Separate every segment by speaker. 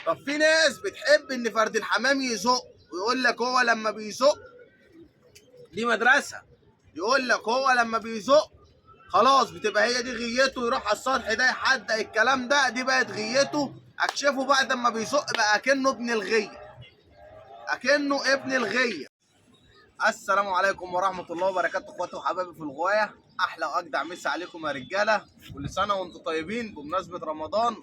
Speaker 1: طب في ناس بتحب ان فرد الحمام يزق، ويقول لك هو لما بيزق دي مدرسه، يقول لك هو لما بيزق خلاص بتبقى هي دي غيته، يروح على السطح ده يحدق الكلام ده، دي بقت غيته. اكشفه بعد ما بيزق بقى اكنه ابن الغيه، اكنه ابن الغيه. السلام عليكم ورحمه الله وبركاته، اخواتي وحبايبي في الغوايه. احلى واجدع مسا عليكم يا رجاله، كل سنه وانتم طيبين بمناسبه رمضان،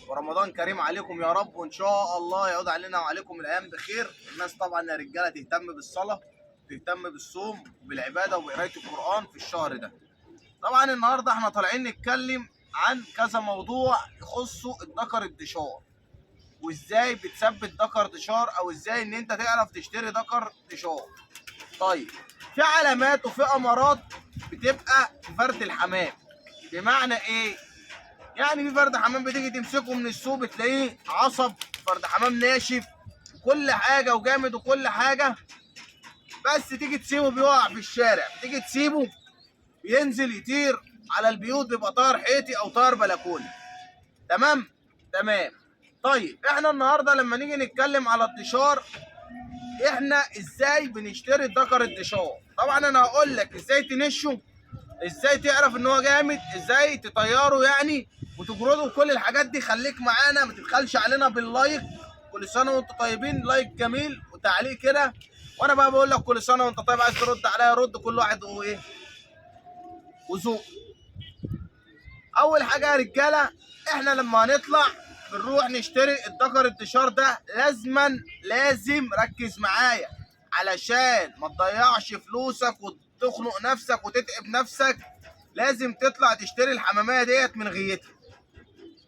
Speaker 1: ورمضان كريم عليكم يا رب، وان شاء الله يعود علينا وعليكم الايام بخير. الناس طبعا يا رجاله تهتم بالصلاه، تهتم بالصوم وبالعباده وبقرايه القران في الشهر ده. طبعا النهارده احنا طالعين نتكلم عن كذا موضوع يخصوا الذكر الدشار، وازاي بتثبت ذكر دشار، او ازاي ان انت تعرف تشتري ذكر دشار. طيب، في علامات وفي امارات بتبقى في فرد الحمام. بمعنى ايه؟ يعني في فرد حمام بتيجي تمسكه من السوق بتلاقيه عصب، فرد حمام ناشف وكل حاجه وجامد وكل حاجه، بس تيجي تسيبه بيقع في الشارع، تيجي تسيبه ينزل يطير على البيوت، بيبقى طار حيطي او طار بلكوني. تمام. طيب، احنا النهارده لما نيجي نتكلم على الدشار، احنا ازاي بنشتري الذكر الدشار؟ طبعا انا هقول لك ازاي تنشه، ازاي تعرف ان هو جامد، ازاي تطيره يعني وتجرده، كل الحاجات دي. خليك معانا، ما تبخلش علينا باللايك. كل سنه وانتم طيبين، لايك جميل وتعليق كده. وانا بقى بقول لك كل سنه وانت طيب، عايز ترد عليا رد، كل واحد هو ايه وذوق. اول حاجه يا رجاله، احنا لما هنطلع بنروح نشتري الذكر الدشار ده، لازم ركز معايا علشان ما تضيعش فلوسك وتخنق نفسك وتتعب نفسك. لازم تطلع تشتري الحمامية ديت من غيتها،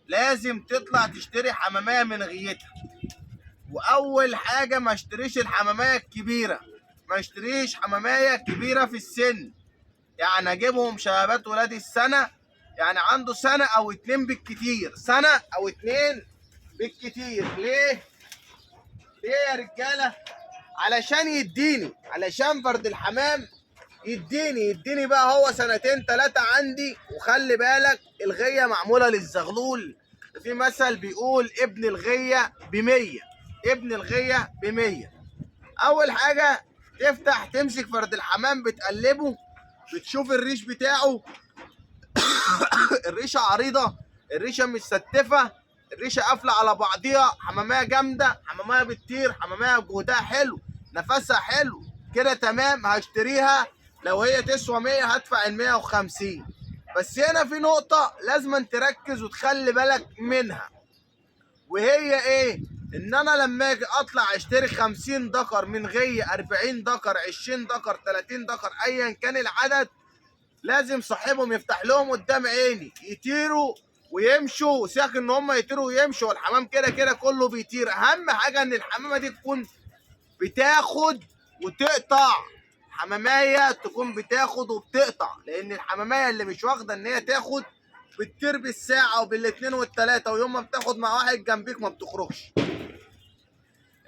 Speaker 1: لازم تطلع تشتري حمامية من غيتها. واول حاجة، ما اشتريش الحمامية الكبيرة، ما اشتريش حمامية كبيرة في السن. يعني اجيبهم شبابات ولاد السنة، يعني عنده سنة او اتنين بالكتير، سنة او اتنين بالكتير. ليه يا رجالة؟ علشان فرد الحمام يديني بقى هو سنتين تلاتة عندي. وخلي بالك، الغية معمولة للزغلول. في مثل بيقول ابن الغية ب100، ابن الغية ب100. اول حاجة تمسك فرد الحمام بتقلبه، بتشوف الريش بتاعه الريشه عريضه، الريشه متستفه، الريشه قافله على بعضيها، حماميه جامده، حماميه بتطير، حماميه جهدها حلو، نفسها حلو كده، تمام. هشتريها. لو هي تسوى 100 هدفع ال 150. بس هنا في نقطه لازم تركز وتخلي بالك منها، وهي ايه؟ ان انا لما اجي اطلع اشتري 50 ذكر من غيه، 40 ذكر، 20 ذكر، 30 ذكر، ايا كان العدد، لازم صاحبهم يفتح لهم قدام عيني يطيروا ويمشوا. سيبك ان هم يطيروا ويمشوا، والحمام كده كده كله بيطير. اهم حاجه ان الحمامه دي تكون بتاخد وتقطع، حمامايه تكون بتاخد وبتقطع. لان الحمامايه اللي مش واخده ان هي تاخد بتطير بالساعه وبالاتنين والتلاته، ويوم ما بتاخد مع واحد جنبيك ما بتخرجش.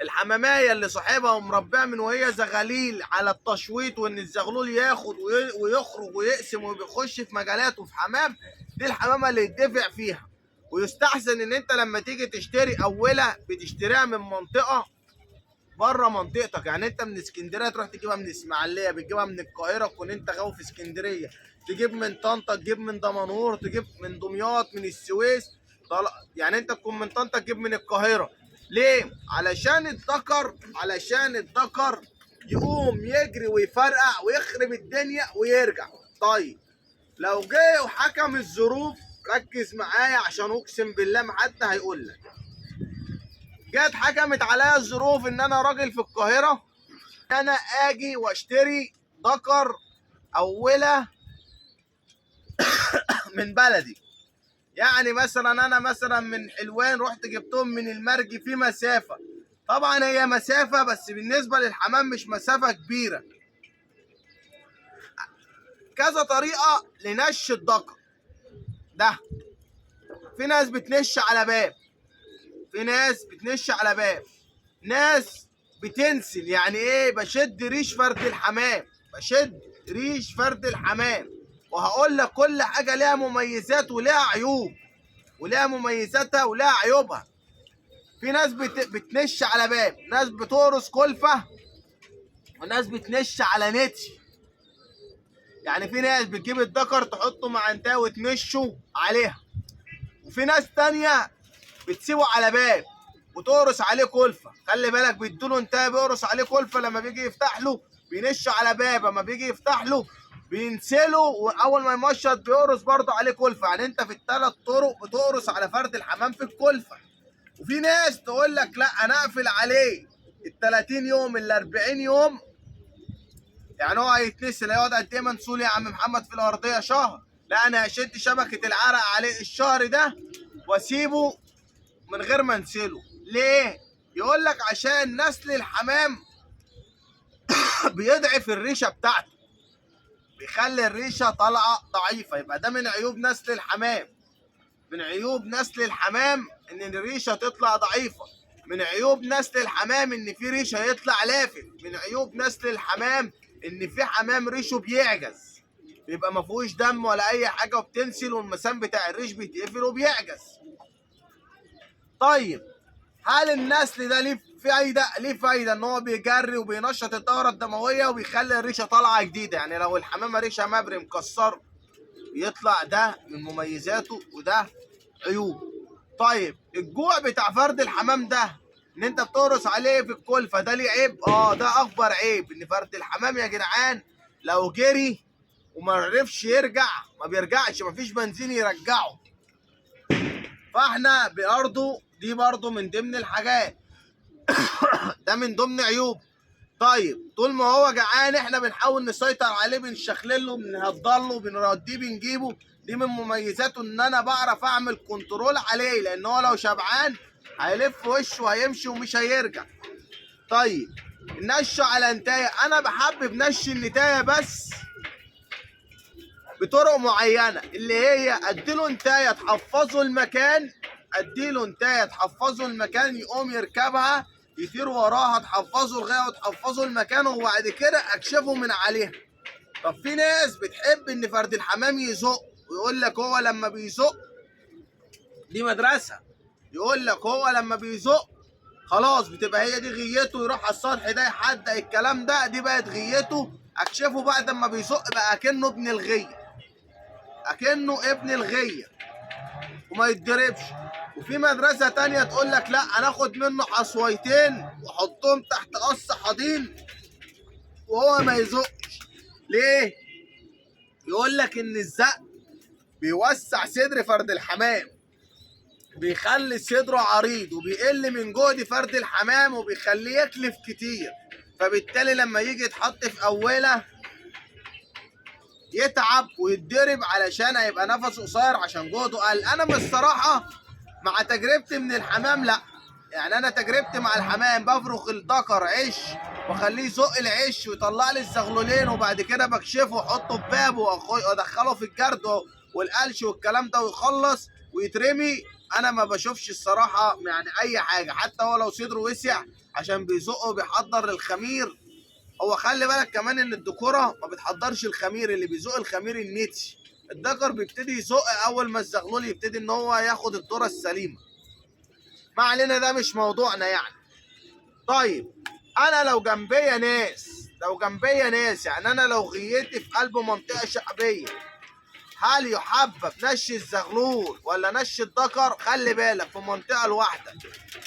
Speaker 1: الحمامايه اللي صاحبها ومربيها من وهي زغاليل على التشويط، وان الزغلول ياخد ويخرج ويقسم وبيخش في مجالات وفي حمام، دي الحمامه اللي يدفع فيها. ويستحسن ان انت لما تيجي تشتري اوله بتشتريها من منطقه بره منطقتك. يعني انت من اسكندريه تروح تجيبها من اسماعيليه، بتجيبها من القاهره تكون انت غاوي في اسكندريه، تجيب من طنطا، تجيب من دمنهور، تجيب من دمياط، من السويس. يعني انت تكون من طنطا تجيب من القاهره. ليه؟ علشان الذكر يقوم يجري ويفرقع ويخرب الدنيا ويرجع. طيب، لو جه وحكم الظروف، ركز معايا عشان اقسم بالله ما حد هيقول لك. جت حكمت عليا الظروف ان انا راجل في القاهره، انا اجي واشتري ذكر اوله من بلدي. يعني مثلا انا من حلوان رحت جبتهم من المرج في مسافه، طبعا هي مسافه بس بالنسبه للحمام مش مسافه كبيره. كذا طريقه لنش الذكر ده. في ناس بتنش على باب، في ناس بتنش على باب، ناس بتنسل. يعني ايه؟ بشد ريش فرد الحمام، بشد ريش فرد الحمام. وهقول لك كل حاجه ليها مميزات وليها عيوب، وليها مميزاتها وليها عيوبها. في ناس بتنش على باب، ناس بتقرص كلفه، وناس بتنش على نتي. يعني في ناس بتجيب الدكر تحطه مع انتهى وتنشه عليها، وفي ناس تانية بتسيبه على باب وتقرص عليه كلفه. خلي بالك بيدوله انتهى بيقرص عليه كلفه، لما بيجي يفتح له بينش على باب، اما بيجي يفتح له بينسله، واول ما يمشط بيقرص برضه عليه كلفه. يعني انت في الثلاث طرق بتقرص على فرد الحمام في الكلفه. وفي ناس تقول لك لا انا اقفل عليه ال 30 يوم ال 40 يوم. يعني هو هيتنسل هيقعد قد ايه منسول يا عم محمد في الارضيه؟ شهر. لا انا هشد شبكه العرق عليه الشهر ده واسيبه من غير ما انسله. ليه؟ يقول لك عشان نسل الحمام بيضعف الريشه بتاعته، بيخلي الريشه طالعه ضعيفه. يبقى ده من عيوب نسل الحمام. من عيوب نسل الحمام ان الريشه تطلع ضعيفه. من عيوب نسل الحمام ان في ريشه يطلع لافف. من عيوب نسل الحمام ان في حمام ريشه بيعجز، بيبقى ما فيهوش دم ولا اي حاجه وبتنسل والمسام بتاع الريش بيتقفل وبيعجز. طيب هل النسل ده ليه فايده؟ ليه فايده ان هو بيجري وبينشط الدوره الدمويه وبيخلي الريشه طالعه جديده. يعني لو الحمامه ريشه مبري مكسر يطلع، ده من مميزاته وده عيوب. طيب الجوع بتاع فرد الحمام ده ان انت بتقرص عليه في الكلفه، ده ليه عيب؟ ده اكبر عيب، ان فرد الحمام يا جدعان لو جري وما عرفش يرجع ما بيرجعش، مفيش بنزين يرجعه. فاحنا برضه دي برضه من ضمن الحاجات ده من ضمن عيوب. طيب طول ما هو جعان احنا بنحاول نسيطر عليه، بنشخلله، بنهضله، بنرديه، بنجيبه. دي من مميزاته ان انا بعرف اعمل كنترول عليه، لان هو لو شبعان هيلف وشه وهيمشي ومش هيرجع. طيب النش على انتايه، انا بحبب نش النتايه بس بطرق معينه، اللي هي اديله انتايه تحفظه المكان، اديله انتايه تحفظه المكان يقوم يركبها يطير وراها، تحفظه الغايه وتحفظه المكان، وبعد كده اكشفه من عليها. طب في ناس بتحب ان فرد الحمام يزق، ويقول لك هو لما بيزق دي مدرسه، يقول لك هو لما بيزق خلاص بتبقى هي دي غيته، يروح على السطح ده يحدق الكلام ده، دي بقت غيته. اكشفه بعد ما بيزق بقى اكنه ابن الغيه، اكنه ابن الغيه وما يتضربش. وفي مدرسه تانية تقول لك لا انا اخد منه حصويتين واحطهم تحت قص حاضين وهو ما يزقش. ليه؟ يقول لك ان الزق بيوسع صدر فرد الحمام، بيخلي صدره عريض وبيقل من جهد فرد الحمام وبيخليه يكلف كتير، فبالتالي لما يجي يتحط في اوله يتعب ويتضرب علشان هيبقى نفسه قصير عشان جهده قل. انا بصراحه مع تجربتي من الحمام لا، يعني انا تجربتي مع الحمام بفرخ الذكر عش واخليه يزق العش ويطلع لي الزغلولين، وبعد كده بكشفه واحطه في بابه وادخله في الجرد والقلش والكلام ده ويخلص ويترمي. انا ما بشوفش الصراحه يعني اي حاجه، حتى هو لو صدره وسع عشان بيزقه بيحضر للخمير. هو خلي بالك كمان ان الذكوره ما بتحضرش الخمير، اللي بيزق الخمير النتي، الذكر بيبتدي يزق اول ما الزغلول يبتدي ان هو ياخد الذره السليمه. ما علينا ده مش موضوعنا يعني. طيب انا لو جنبيا ناس يعني انا لو غيتي في قلب منطقه شعبيه، هل يحبب نش الزغلول ولا نش الذكر؟ خلي بالك في منطقه لوحدك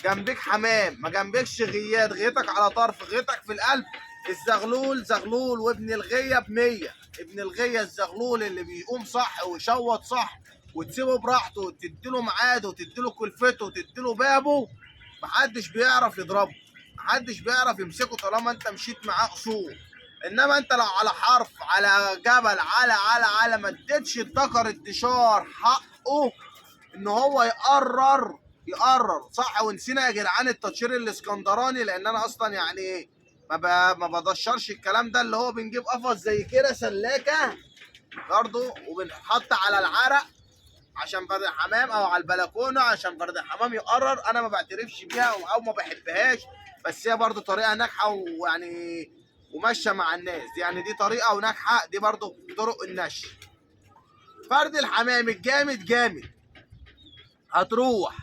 Speaker 1: جنبك حمام ما جنبكش غيات، غيتك على طرف غيتك في القلب، الزغلول زغلول وابن الغيه ب100. ابن الغيه الزغلول اللي بيقوم صح ويشوط صح وتسيبه براحته وتديله ميعاده وتديله كلفته وتديله بابه، محدش بيعرف يضربه، محدش بيعرف يمسكه طالما انت مشيت معاه اصول. انما انت لو على حرف على جبل على ما اديتش الذكر انتشار حقه ان هو يقرر صح. ونسينا يا جدعان التطشير الاسكندراني، لان انا اصلا يعني ما بدشرش الكلام ده، اللي هو بنجيب قفص زي كده سلاكه برضه وبنحط على العرق عشان فرد الحمام او على البلكونه عشان فرد الحمام يقرر. انا ما بعترفش بيها او ما بحبهاش، بس هي برضه طريقه ناجحه ويعني وماشيه مع الناس دي، يعني دي طريقه وناجحه، دي برضه طرق النشر. فرد الحمام الجامد جامد هتروح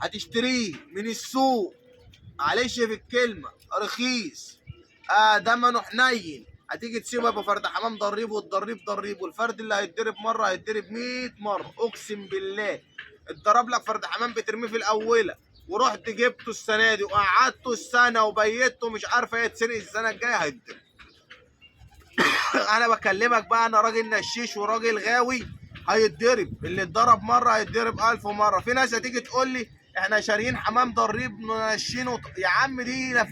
Speaker 1: هتشتريه من السوق، معلش في الكلمه رخيص، دمنه حنين، هتيجي تسيبه يبقى فرد حمام ضريبه وتضريب، والفرد اللي هيتضرب مره هيتضرب 100 مره، اقسم بالله. اتضرب لك فرد حمام بترميه في الاوله، ورحت جبته السنه دي وقعدته السنه وبيته مش عارفه يتسرق السنه الجايه هيتضرب. انا بكلمك بقى، انا راجل نشيش وراجل غاوي، هيتضرب. اللي اتضرب مره هيتضرب 1000 مره. في ناس هتيجي تقول لي احنا شاريين حمام ضريب منشينه، يا عم دي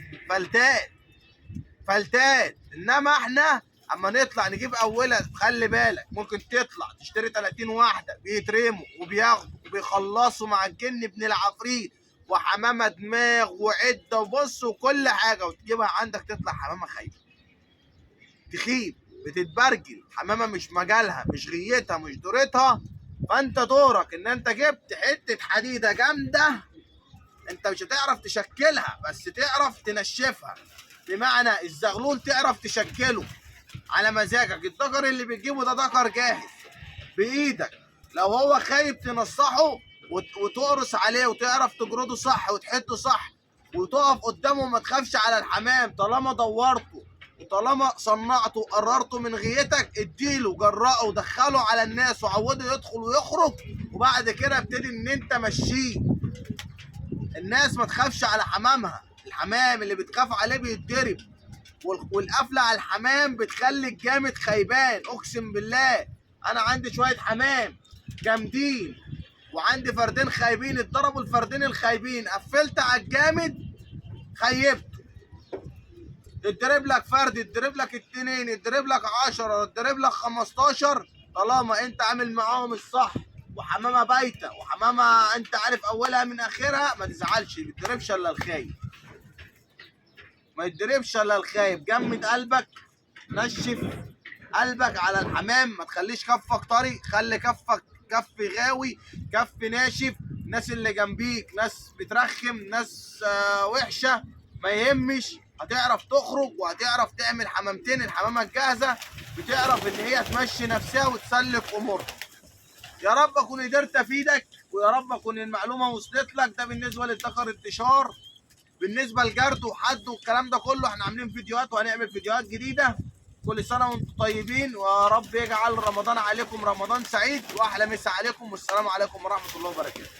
Speaker 1: فلتات. انما احنا اما نطلع نجيب اولها، خلي بالك ممكن تطلع تشتري 30 واحده بيترموا وبياخدوا وبيخلصوا مع الجن ابن العفريت، وحمامه دماغ وعده وبص وكل حاجه، وتجيبها عندك تطلع حمامه خايبه تخيب بتتبرجل، حمامه مش مجالها مش غيتها مش دورتها. فانت دورك ان انت جبت حته حديده جامده، انت مش هتعرف تشكلها بس تعرف تنشفها، بمعنى الزغلول تعرف تشكله على مزاجك. الدكر اللي بتجيبه ده دكر جاهز بايدك، لو هو خايب تنصحه وتقرص عليه وتعرف تجرده صح وتحده صح وتقف قدامه وما تخافش على الحمام. طالما دورته وطالما صنعته وقررته من غيتك، اديله جرأه ودخله على الناس وعوده يدخل ويخرج، وبعد كده ابتدي ان انت مشيه. الناس ما تخافش على حمامها، الحمام اللي بتخاف عليه بيتضرب، والقفله على الحمام بتخلي الجامد خيبان. اقسم بالله انا عندي شويه حمام جامدين وعندي فردين خايبين، اتضربوا الفردين الخايبين، قفلت على الجامد خيبته. يتضرب لك فرد، يتضرب لك اتنين، يتضرب لك 10، يتضرب لك 15، طالما انت عامل معاهم الصح وحمامه بايته وحمامه انت عارف اولها من اخرها، ما تزعلش. ما يتضربش الا الخايب، ما يتضربش الا الخايب. جمد قلبك، نشف قلبك على الحمام، ما تخليش كفك طري، خلي كفك كف غاوي، كف ناشف. الناس اللي جنبيك ناس بترخم، ناس وحشه، ما يهمش، هتعرف تخرج وهتعرف تعمل حمامتين. الحمامه الجاهزه بتعرف ان هي تمشي نفسها وتسلك امورها. يا رب اكون قدرت افيدك، ويا رب اكون المعلومه وصلت لك. ده بالنسبه للذكر انتشار. بالنسبه لجرد وحد والكلام ده كله، احنا عاملين فيديوهات وهنعمل فيديوهات جديده. كل سنه وانتم طيبين، ويا رب يجعل رمضان عليكم رمضان سعيد، واحلى مسا عليكم، والسلام عليكم ورحمه الله وبركاته.